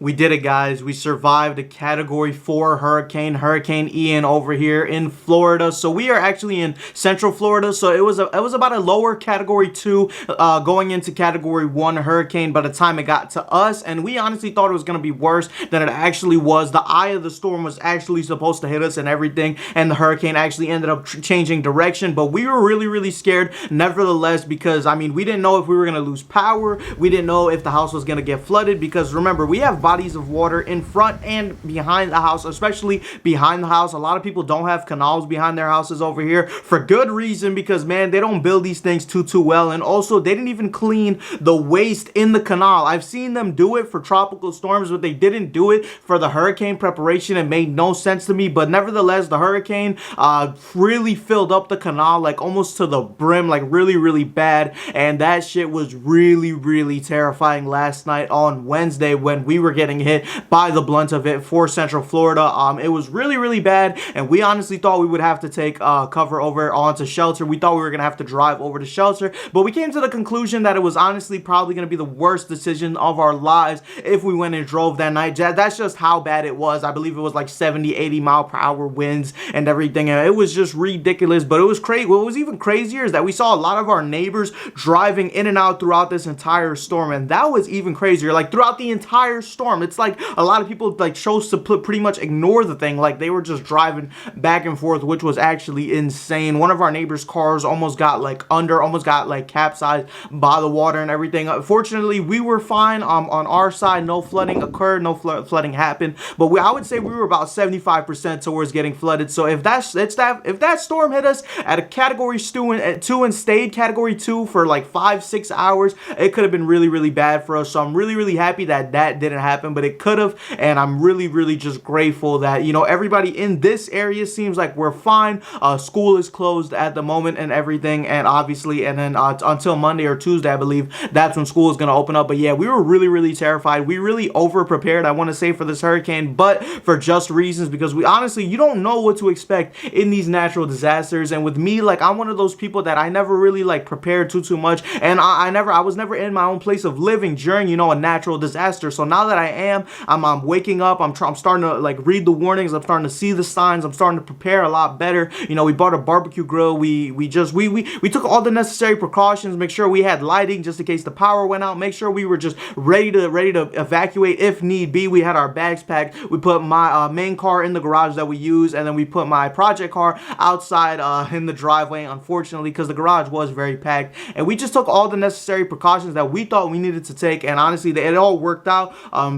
We did it, guys. We survived a Category 4 hurricane, Hurricane Ian over here in Florida. So we are actually in Central Florida. So it was about a lower Category 2 going into Category 1 hurricane by the time it got to us. And we honestly thought it was going to be worse than it actually was. The eye of the storm was actually supposed to hit us and everything. And the hurricane actually ended up changing direction. But we were really, really scared nevertheless because, I mean, we didn't know if we were going to lose power. We didn't know if the house was going to get flooded because, remember, we have bodies of water in front and behind the house, especially behind the house. A lot of people don't have canals behind their houses over here for good reason because, man, they don't build these things too well. And also, they didn't even clean the waste in the canal. I've seen them do it for tropical storms, but they didn't do it for the hurricane preparation. It made no sense to me, but nevertheless, the hurricane really filled up the canal, like almost to the brim, like really, really bad. And that shit was really, really terrifying last night on Wednesday when we were getting hit by the blunt of it for Central Florida. It was really, really bad, and we honestly thought we would have to take cover over onto shelter. We thought we were gonna have to drive over to shelter, but we came to the conclusion that it was honestly probably gonna be the worst decision of our lives if we went and drove that night. That's just how bad it was. I believe it was like 70-80 mile per hour winds and everything, and it was just ridiculous. But it was crazy. What was even crazier is that we saw a lot of our neighbors driving in and out throughout this entire storm, and that was even crazier. Like throughout the entire storm, it's like a lot of people like chose to pretty much ignore the thing. Like they were just driving back and forth, which was actually insane. One of our neighbors' cars almost got capsized by the water and everything. Fortunately, we were fine. On our side, no flooding occurred, no flooding happened. But I would say we were about 75% towards getting flooded. So if that storm hit us at a Category 2 and stayed Category 2 for like 5-6 hours, it could have been really, really bad for us. So I'm really, really happy that didn't happen, but it could have. And I'm really, really just grateful that, you know, everybody in this area seems like we're fine. School is closed at the moment and everything, and obviously, and then until Monday or Tuesday, I believe, that's when school is going to open up. But yeah, we were really, really terrified. We really over prepared, I want to say, for this hurricane, but for just reasons, because we honestly, you don't know what to expect in these natural disasters. And with me, like, I'm one of those people that I never really like prepared too much, and I was never in my own place of living during, you know, a natural disaster. So now that I am, I'm waking up, I'm starting to like read the warnings, I'm starting to see the signs, I'm starting to prepare a lot better. You know, we bought a barbecue grill, we took all the necessary precautions, make sure we had lighting just in case the power went out, make sure we were just ready to evacuate if need be. We had our bags packed. We put my main car in the garage that we use, and then we put my project car outside in the driveway, unfortunately, because the garage was very packed. And we just took all the necessary precautions that we thought we needed to take, and honestly, it all worked out.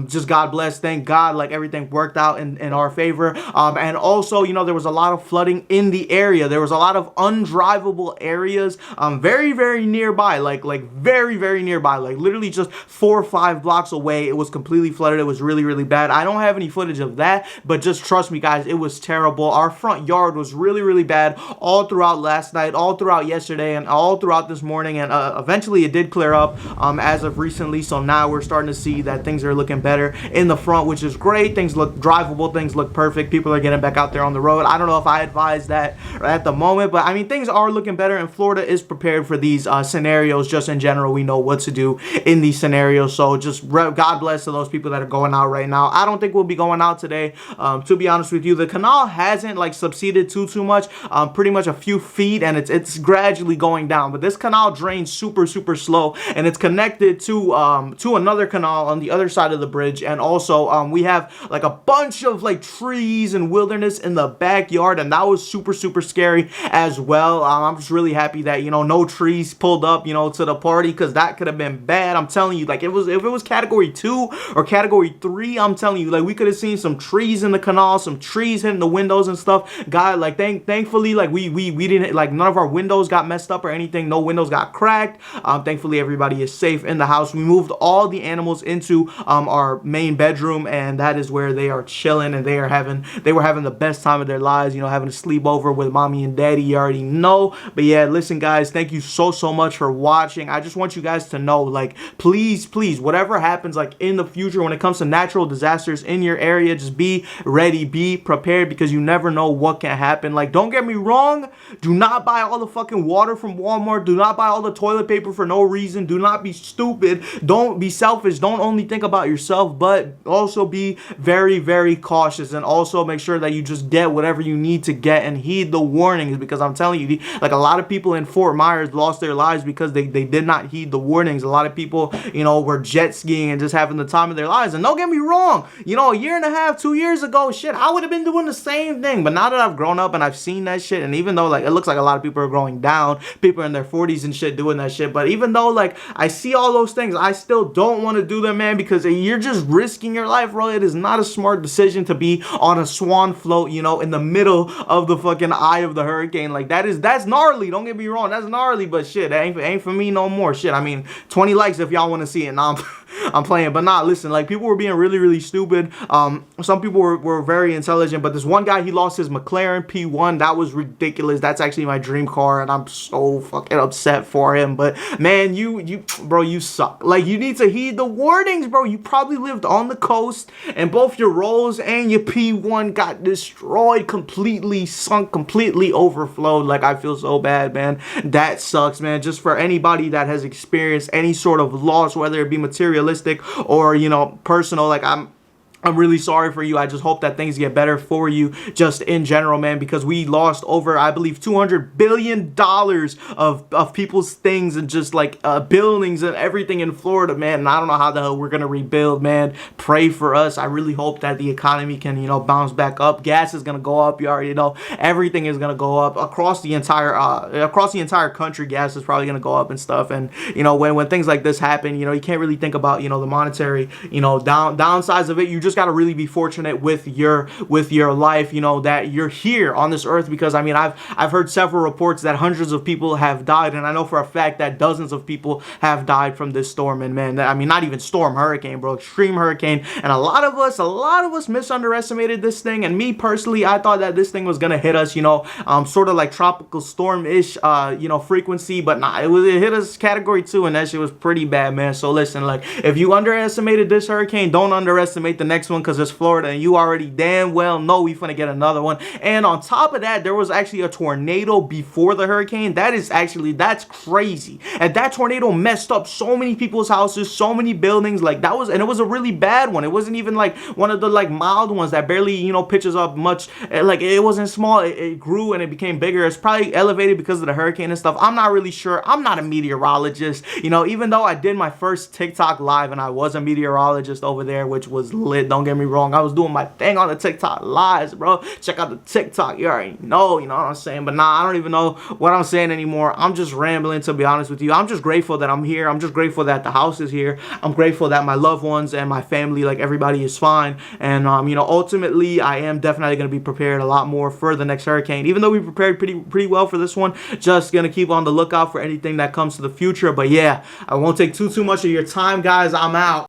Just God bless, thank God, like everything worked out in our favor. And also, you know, there was a lot of flooding in the area. There was a lot of undrivable areas very, very nearby, like very, very nearby, like literally just 4 or 5 blocks away. It was completely flooded. It was really, really bad. I don't have any footage of that, but just trust me, guys, it was terrible. Our front yard was really, really bad all throughout last night, all throughout yesterday, and all throughout this morning. And eventually it did clear up as of recently. So now we're starting to see that things are looking better in the front, which is great. Things look drivable. Things look perfect. People are getting back out there on the road. I don't know if I advise that at the moment, but I mean, things are looking better, and Florida is prepared for these scenarios. Just in general, we know what to do in these scenarios. So just God bless to those people that are going out right now. I don't think we'll be going out today, to be honest with you. The canal hasn't like subsided too much, pretty much a few feet, and it's gradually going down. But this canal drains super slow, and it's connected to another canal on the other side of the bridge. And also we have like a bunch of like trees and wilderness in the backyard, and that was super scary as well. I'm just really happy that, you know, no trees pulled up, you know, to the party, because that could have been bad. I'm telling you, like, if it was Category 2 or Category 3, I'm telling you, like, we could have seen some trees in the canal, some trees hitting the windows and stuff. God, like, thankfully, like, we didn't, like, none of our windows got messed up or anything. No windows got cracked. Thankfully, everybody is safe in the house. We moved all the animals into our main bedroom, and that is where they are chilling, and they were having the best time of their lives, you know, having a sleepover with mommy and daddy. You already know. But yeah, listen, guys, thank you so much for watching. I just want you guys to know, like, please, whatever happens, like, in the future when it comes to natural disasters in your area, just be ready, be prepared, because you never know what can happen. Like, don't get me wrong, do not buy all the fucking water from Walmart. Do not buy all the toilet paper for no reason. Do not be stupid. Don't be selfish. Don't only think about yourself. yourself, but also be very, very cautious, and also make sure that you just get whatever you need to get and heed the warnings, because I'm telling you, like, a lot of people in Fort Myers lost their lives because they did not heed the warnings. A lot of people, were jet skiing and just having the time of their lives. And don't get me wrong, a year and a half, 2 years ago, shit, I would have been doing the same thing. But now that I've grown up and I've seen that shit, and even though, like, it looks like a lot of people are growing down, people in their 40s and shit doing that shit, but even though, like, I see all those things, I still don't want to do them, man, because you're just risking your life, bro. It is not a smart decision to be on a swan float, in the middle of the fucking eye of the hurricane. Like, that's gnarly. Don't get me wrong, that's gnarly, but shit, that ain't for me no more. Shit, I mean, 20 likes if y'all want to see it. Nah, I'm playing, but nah, listen, like, people were being really, really stupid. Some people were very intelligent, but this one guy, he lost his McLaren P1. That was ridiculous. That's actually my dream car, and I'm so fucking upset for him. But man, bro, you suck. Like, you need to heed the warnings, bro. You probably lived on the coast, and both your Rolls and your P1 got destroyed, completely sunk, completely overflowed. Like, I feel so bad, man. That sucks, man. Just for anybody that has experienced any sort of loss, whether it be materialistic or personal, like, I'm really sorry for you. I just hope that things get better for you just in general, man, because we lost over, I believe, $200 billion of people's things and just like buildings and everything in Florida, man. And I don't know how the hell we're going to rebuild, man. Pray for us. I really hope that the economy can, bounce back up. Gas is going to go up. You already know everything is going to go up across the entire country. Gas is probably going to go up and stuff. And, when things like this happen, you can't really think about, the monetary, downsides of it. You just got to really be fortunate with your life, that you're here on this earth, because I mean, I've heard several reports that hundreds of people have died, and I know for a fact that dozens of people have died from this storm. And man, I mean, not even storm, hurricane, bro, extreme hurricane. And a lot of us misunderestimated this thing. And me personally, I thought that this thing was gonna hit us, sort of like tropical storm-ish, frequency, but nah, it hit us category 2, and that shit was pretty bad, man. So listen, like, if you underestimated this hurricane, don't underestimate the next one, because it's Florida, and you already damn well know we finna get another one. And on top of that, there was actually a tornado before the hurricane. That's crazy. And that tornado messed up so many people's houses, so many buildings. Like, and it was a really bad one. It wasn't even like one of the like mild ones that barely pitches up much. Like, it wasn't small. It grew and it became bigger. It's probably elevated because of the hurricane and stuff. I'm not really sure. I'm not a meteorologist, even though I did my first TikTok live and I was a meteorologist over there, which was lit. Don't get me wrong, I was doing my thing on the TikTok lives, bro. Check out the TikTok, you already know, you know what I'm saying? But nah, I don't even know what I'm saying anymore. I'm just rambling, to be honest with you. I'm just grateful that I'm here. I'm just grateful that the house is here. I'm grateful that my loved ones and my family, like, everybody is fine. And ultimately, I am definitely going to be prepared a lot more for the next hurricane, even though we prepared pretty well for this one. Just gonna keep on the lookout for anything that comes to the future. But yeah, I won't take too much of your time, guys. I'm out.